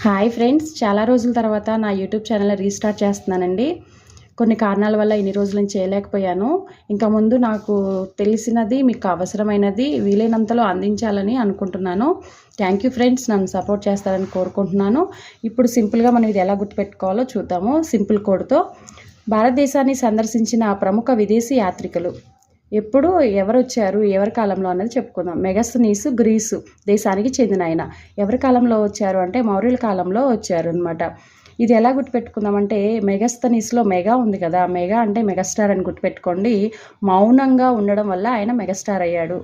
Hi friends, చాలా రోజుల తర్వాత నా యూట్యూబ్ ఛానల్ రీస్టార్ట్ చేస్తున్నానండి. కొన్ని కారణాల వల్ల ఇన్ని రోజులు నేను చేయలేకపోయాను. ఇంకా ముందు నాకు తెలిసినది, మీకు అవసరమైనది వీలైనంతలో అందించాలని అనుకుంటున్నాను. థ్యాంక్ యూ ఫ్రెండ్స్, నన్ను సపోర్ట్ చేస్తారని కోరుకుంటున్నాను. ఇప్పుడు సింపుల్గా మనం ఇది ఎలా గుర్తుపెట్టుకోవాలో చూద్దాము. సింపుల్ కోడ్తో భారతదేశాన్ని సందర్శించిన ప్రముఖ విదేశీ యాత్రికులు ఎప్పుడు ఎవరు వచ్చారు, ఎవరి కాలంలో అన్నది చెప్పుకుందాం. మెగస్తనీస్ గ్రీసు దేశానికి చెందిన ఆయన. ఎవరి కాలంలో వచ్చారు అంటే మౌర్యుల కాలంలో వచ్చారు అనమాట. ఇది ఎలా గుర్తుపెట్టుకుందామంటే, మెగస్తనీస్లో మెగా ఉంది కదా, మెగా అంటే మెగాస్టార్ అని గుర్తుపెట్టుకోండి. మౌనంగా ఉండడం వల్ల ఆయన మెగాస్టార్ అయ్యాడు.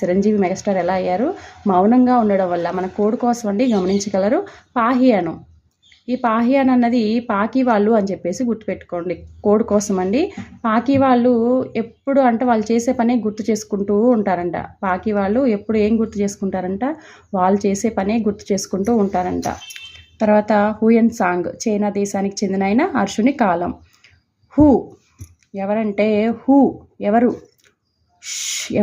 చిరంజీవి మెగాస్టార్ ఎలా అయ్యారు? మౌనంగా ఉండడం వల్ల. మన కోడ్ కోసం అండి, గమనించగలరు. పాహియాను, ఈ పాహియాన్ అన్నది పాకి వాళ్ళు అని చెప్పేసి గుర్తుపెట్టుకోండి. కోడ్ కోసం అండి. పాకి వాళ్ళు ఎప్పుడు అంటే వాళ్ళు చేసే పనే గుర్తు చేసుకుంటూ ఉంటారంట. పాకి వాళ్ళు ఎప్పుడు ఏం గుర్తు చేసుకుంటారంట? వాళ్ళు చేసే పనే గుర్తు చేసుకుంటూ ఉంటారంట. తర్వాత హుయన్ సాంగ్, చైనా దేశానికి చెందిన ఆయన. అర్షుని కాలం. హూ ఎవరంటే, హూ ఎవరు,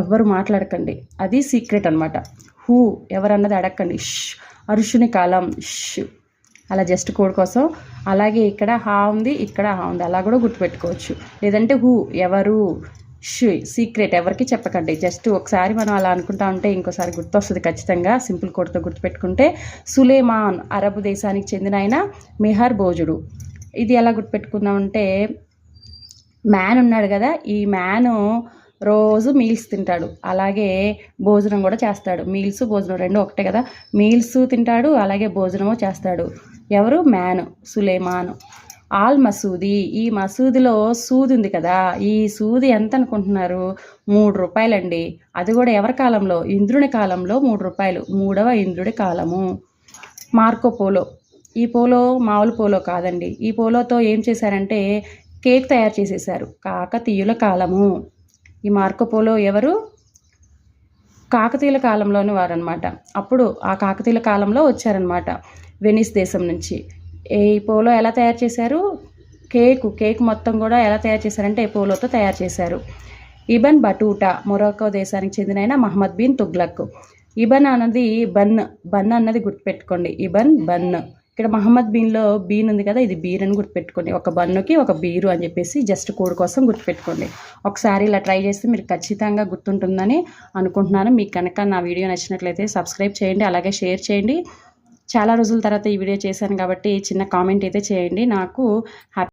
ఎవరు మాట్లాడకండి, అది సీక్రెట్ అనమాట. హూ ఎవరన్నది అడగండి. అర్షుని కాలం. అలా జస్ట్ కోడ్ కోసం. అలాగే ఇక్కడ హా ఉంది, ఇక్కడ హా ఉంది, అలా కూడా గుర్తుపెట్టుకోవచ్చు. లేదంటే హూ ఎవరు, సీక్రెట్ ఎవరికి చెప్పకండి. జస్ట్ ఒకసారి మనం అలా అనుకుంటా ఉంటే ఇంకోసారి గుర్తొస్తుంది ఖచ్చితంగా, సింపుల్ కోడ్తో గుర్తుపెట్టుకుంటే. సులేమాన్ అరబ్ దేశానికి చెందిన ఆయన. మెహర్ భోజుడు. ఇది ఎలా గుర్తుపెట్టుకుందామంటే, మ్యాన్ ఉన్నాడు కదా, ఈ మ్యాను రోజు మీల్స్ తింటాడు, అలాగే భోజనం కూడా చేస్తాడు. మీల్స్ భోజనం రెండు ఒకటే కదా. మీల్స్ తింటాడు, అలాగే భోజనము చేస్తాడు. ఎవరు? మ్యాన్, సులేమాన్. ఆల్ మసూది, ఈ మసూదిలో సూది ఉంది కదా, ఈ సూది ఎంత అనుకుంటున్నారు? 3 రూపాయలండి. అది కూడా ఎవరి కాలంలో? ఇంద్రుని కాలంలో 3 రూపాయలు. 3వ ఇంద్రుడి కాలము. మార్కో పోలో, ఈ పోలో మామూలు పోలో కాదండి. ఈ పోలోతో ఏం చేశారంటే కేక్ తయారు చేసేసారు. కాకతీయుల కాలము. ఈ మార్కో పోలో ఎవరు? కాకతీయుల కాలంలోని వారనమాట. అప్పుడు ఆ కాకతీయుల కాలంలో వచ్చారనమాట వెనిస్ దేశం నుంచి. ఈ పోలో ఎలా తయారు చేశారు? కేక్ మొత్తం కూడా ఎలా తయారు చేశారంటే పోలోతో తయారు చేశారు. ఇబన్ బటూటా, మొరాకో దేశానికి చెందిన ఆయన. మహమ్మద్ బిన్ తుగ్లక్. ఇబన్ అన్నది బన్ అన్నది గుర్తుపెట్టుకోండి. Ibn bun. ఇక్కడ మహమ్మద్ బిన్లో బీన్ ఉంది కదా, ఇది బీర్ అని గుర్తుపెట్టుకోండి. ఒక బన్నుకి ఒక బీరు అని చెప్పేసి జస్ట్ కోడ్ కోసం గుర్తుపెట్టుకోండి. ఒకసారి ఇలా ట్రై చేస్తే మీరు ఖచ్చితంగా గుర్తుంటుందని అనుకుంటున్నాను. మీకు కనుక నా వీడియో నచ్చినట్లయితే సబ్స్క్రైబ్ చేయండి, అలాగే షేర్ చేయండి. చాలా రోజుల తర్వాత ఈ వీడియో చేశాను కాబట్టి చిన్న కామెంట్ అయితే చేయండి. నాకు హ్యాపీ